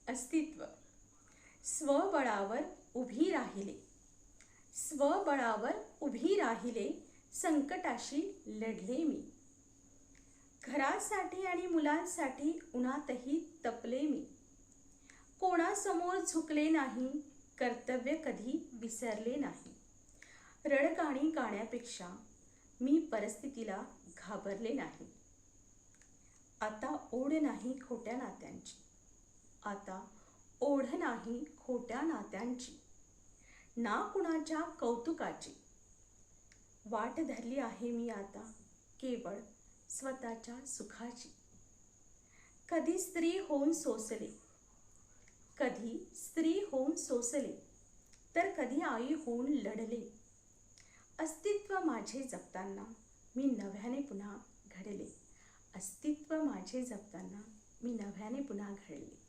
अस्तित्व. स्वबळावर उभी राहिले, स्वबळावर उभी राहिले, संकटाशी लढले मी. घरासाठी आणि मुलांसाठी उन्हातही तपले मी. कोणासमोर झुकले नाही, कर्तव्य कधी विसरले नाही. रडगाणी गाण्यापेक्षा मी परिस्थितीला घाबरले नाही. आता ओढ नाही खोट्या नात्यांची, आता ओढ नाही खोट्या नात्यांची, ना कुणाच्या कौतुकाची. वाट धरली आहे मी आता केवळ स्वतःच्या सुखाची. कधी स्त्री होऊन सोसले, कधी स्त्री होऊन सोसले, तर कधी आई होऊन लढले. अस्तित्व माझे जपताना मी नव्याने पुन्हा घडले, अस्तित्व माझे जपताना मी नव्याने पुन्हा घडले.